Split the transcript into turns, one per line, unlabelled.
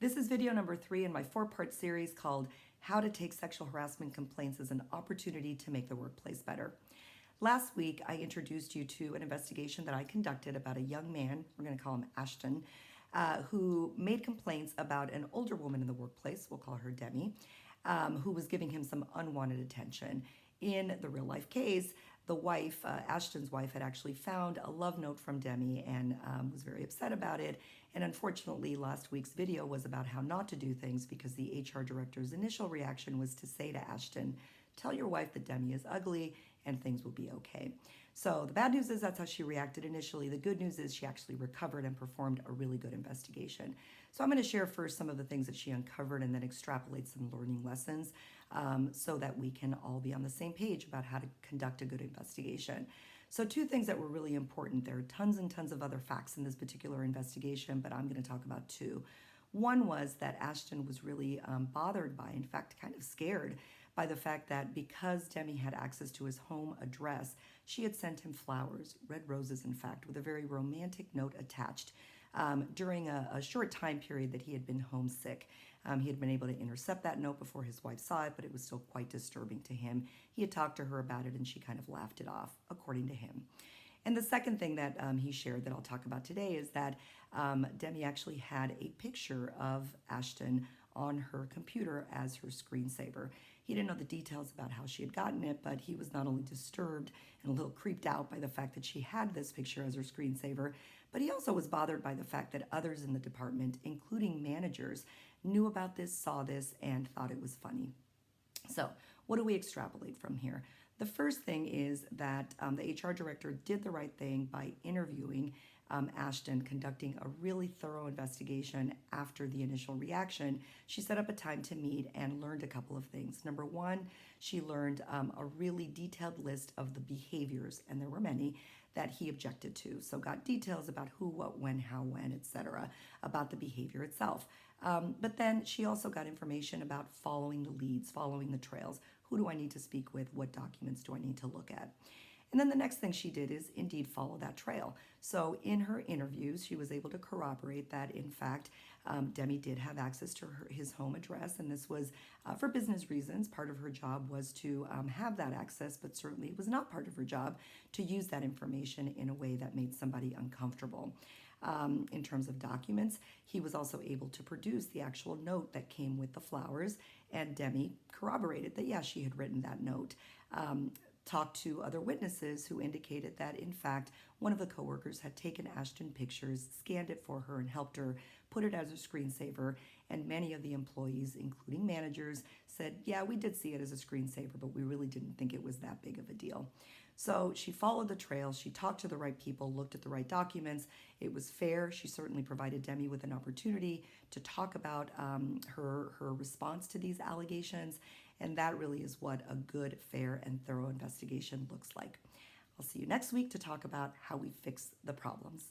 This is video number 3 in my 4-part series called How to Take Sexual Harassment Complaints as an Opportunity to Make the Workplace Better. Last week, I introduced you to an investigation that I conducted about a young man, we're going to call him Ashton, who made complaints about an older woman in the workplace, we'll call her Demi, who was giving him some unwanted attention. In the real life case, the wife, Ashton's wife, had actually found a love note from Demi and was very upset about it. And unfortunately, last week's video was about how not to do things because the HR director's initial reaction was to say to Ashton, tell your wife that Demi is ugly and things will be okay. So the bad news is that's how she reacted initially. The good news is she actually recovered and performed a really good investigation. So I'm going to share first some of the things that she uncovered and then extrapolate some learning lessons so that we can all be on the same page about how to conduct a good investigation. So 2 things that were really important. There are tons and tons of other facts in this particular investigation, but I'm going to talk about 2. One was that Ashton was really bothered by, in fact, kind of scared by the fact that because Demi had access to his home address, she had sent him flowers, red roses, in fact, with a very romantic note attached during a short time period that he had been homesick. He had been able to intercept that note before his wife saw it, but it was still quite disturbing to him. He had talked to her about it and she kind of laughed it off, according to him. And the second thing that he shared that I'll talk about today is that Demi actually had a picture of Ashton on her computer as her screensaver. He didn't know the details about how she had gotten it, but he was not only disturbed and a little creeped out by the fact that she had this picture as her screensaver, but he also was bothered by the fact that others in the department, including managers, knew about this, saw this, and thought it was funny. So what do we extrapolate from here? The first thing is that the HR director did the right thing by interviewing Ashton, conducting a really thorough investigation after the initial reaction. She set up a time to meet and learned a couple of things. Number 1, she learned a really detailed list of the behaviors, and there were many, that he objected to. So got details about who, what, when, how, when, etc., about the behavior itself. But then she also got information about following the leads, following the trails. Who do I need to speak with? What documents do I need to look at? And then the next thing she did is indeed follow that trail. So in her interviews, she was able to corroborate that, in fact, Demi did have access to his home address, and this was for business reasons. Part of her job was to have that access, but certainly it was not part of her job to use that information in a way that made somebody uncomfortable. In terms of documents, he was also able to produce the actual note that came with the flowers, and Demi corroborated that, yeah, she had written that note. Talked to other witnesses who indicated that, in fact, one of the coworkers had taken Ashton pictures, scanned it for her, and helped her put it as a screensaver. And many of the employees, including managers, said, yeah, we did see it as a screensaver, but we really didn't think it was that big of a deal. So she followed the trail, she talked to the right people, looked at the right documents. It was fair. She certainly provided Demi with an opportunity to talk about her response to these allegations, and that really is what a good, fair, and thorough investigation looks like. I'll see you next week to talk about how we fix the problems.